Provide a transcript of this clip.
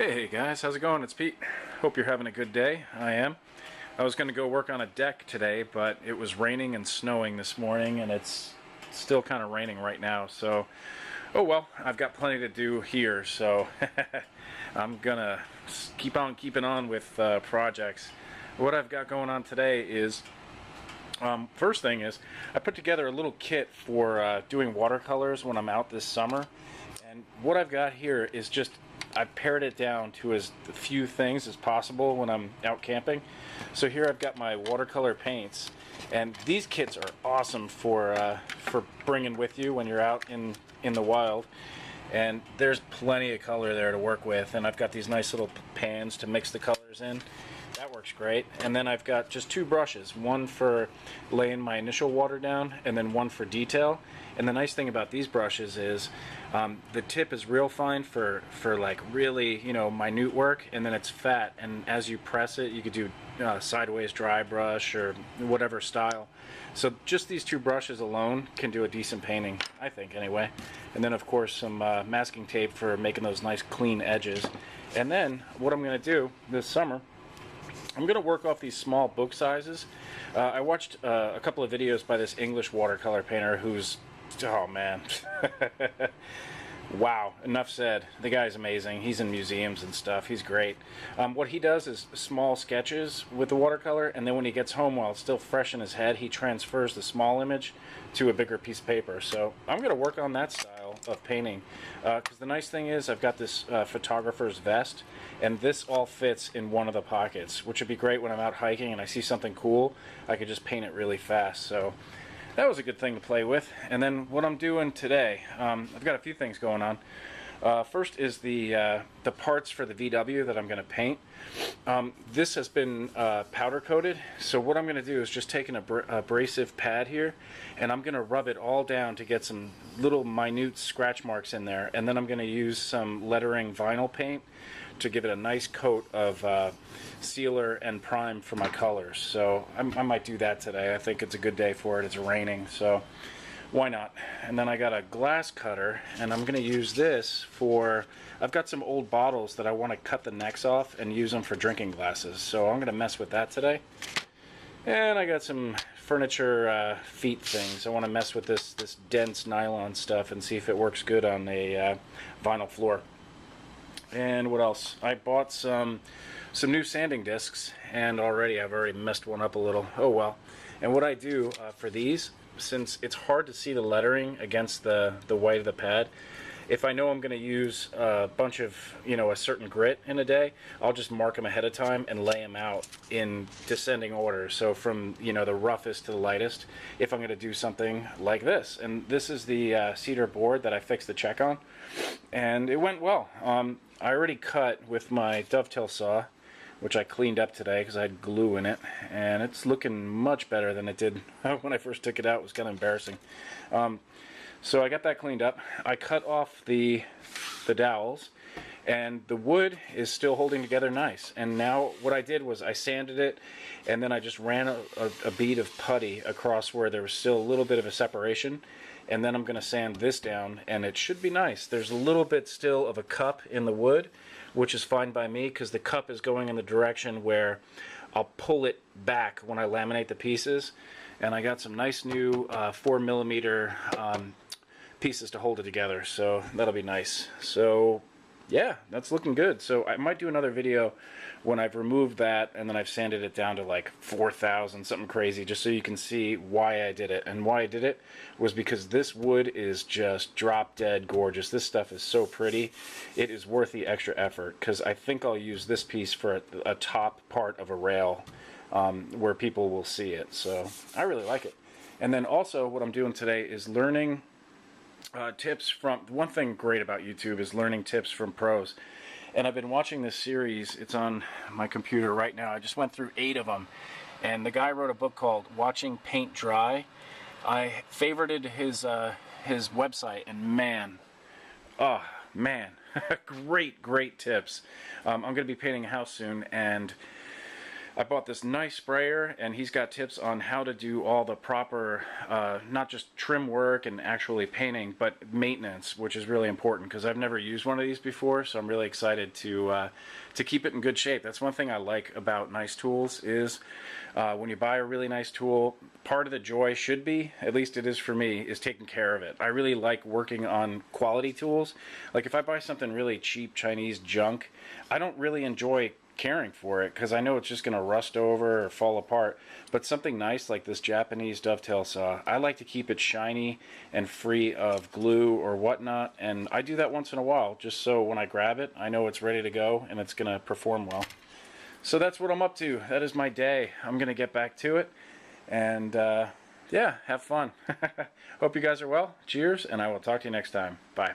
Hey guys, how's it going? It's Pete. Hope you're having a good day. I am. I was going to go work on a deck today, but it was raining and snowing this morning, and it's still kind of raining right now. So, oh well, I've got plenty to do here, so I'm gonna keep on keeping on with projects. What I've got going on today is, first thing is, I put together a little kit for doing watercolors when I'm out this summer. And what I've got here is just, I've pared it down to as few things as possible when I'm out camping. So here I've got my watercolor paints, and these kits are awesome for bringing with you when you're out in the wild. And there's plenty of color there to work with, and I've got these nice little pans to mix the colors in. That works great. And then I've got just two brushes, one for laying my initial water down and then one for detail. And the nice thing about these brushes is the tip is real fine for like really, you know, minute work, and then it's fat, and as you press it you could do sideways dry brush or whatever style. So just these two brushes alone can do a decent painting, I think, anyway. And then of course some masking tape for making those nice clean edges. And then what I'm going to do this summer, I'm going to work off these small book sizes. I watched a couple of videos by this English watercolor painter who's, oh man, wow, enough said. The guy's amazing. He's in museums and stuff. He's great. What he does is small sketches with the watercolor, and then when he gets home while it's still fresh in his head, he transfers the small image to a bigger piece of paper. So I'm going to work on that style of painting, because the nice thing is I've got this photographer's vest, and this all fits in one of the pockets, which would be great when I'm out hiking and I see something cool. I could just paint it really fast. So that was a good thing to play with. And then what I'm doing today, I've got a few things going on. First is the parts for the VW that I'm going to paint. This has been powder coated, so what I'm going to do is just take an abrasive pad here, and I'm going to rub it all down to get some little minute scratch marks in there, and then I'm going to use some lettering vinyl paint to give it a nice coat of sealer and prime for my colors. So I might do that today. I think it's a good day for it. It's raining, so why not? And then I got a glass cutter, and I'm going to use this for, I've got some old bottles that I want to cut the necks off and use them for drinking glasses. So I'm going to mess with that today. And I got some furniture feet things. I want to mess with this dense nylon stuff and see if it works good on a vinyl floor. And what else? I bought some new sanding discs, and I've already messed one up a little. Oh well. And what I do for these, since it's hard to see the lettering against the white of the pad, if I know I'm going to use a bunch of, you know, a certain grit in a day, I'll just mark them ahead of time and lay them out in descending order. So from, you know, the roughest to the lightest, if I'm going to do something like this. And this is the cedar board that I fixed the check on, and it went well. I already cut with my dovetail saw, which I cleaned up today because I had glue in it, and it's looking much better than it did when I first took it out. It was kind of embarrassing. So I got that cleaned up. I cut off the dowels, and the wood is still holding together nice. And now what I did was I sanded it, and then I just ran a bead of putty across where there was still a little bit of a separation. And then I'm going to sand this down, and it should be nice. There's a little bit still of a cup in the wood, which is fine by me because the cup is going in the direction where I'll pull it back when I laminate the pieces. And I got some nice new 4mm pieces to hold it together, so that'll be nice. So yeah, that's looking good. So I might do another video when I've removed that and then I've sanded it down to like 4,000, something crazy, just so you can see why I did it. And why I did it was because this wood is just drop dead gorgeous. This stuff is so pretty. It is worth the extra effort, because I think I'll use this piece for a top part of a rail where people will see it. So I really like it. And then also what I'm doing today is learning tips from, one thing great about YouTube is learning tips from pros. And I've been watching this series. It's on my computer right now. I just went through 8 of them. And the guy wrote a book called Watching Paint Dry. I favorited his website, and man, great tips. I'm going to be painting a house soon, and I bought this nice sprayer, and he's got tips on how to do all the proper, not just trim work and actually painting, but maintenance, which is really important because I've never used one of these before, so I'm really excited to keep it in good shape. That's one thing I like about nice tools is when you buy a really nice tool, part of the joy should be, at least it is for me, is taking care of it. I really like working on quality tools. Like if I buy something really cheap Chinese junk, I don't really enjoy caring for it because I know it's just going to rust over or fall apart. But something nice like this Japanese dovetail saw, I like to keep it shiny and free of glue or whatnot, and I do that once in a while just so when I grab it I know it's ready to go and it's going to perform well. So that's what I'm up to. That is my day. I'm going to get back to it and yeah, have fun. Hope you guys are well. Cheers, and I will talk to you next time. Bye.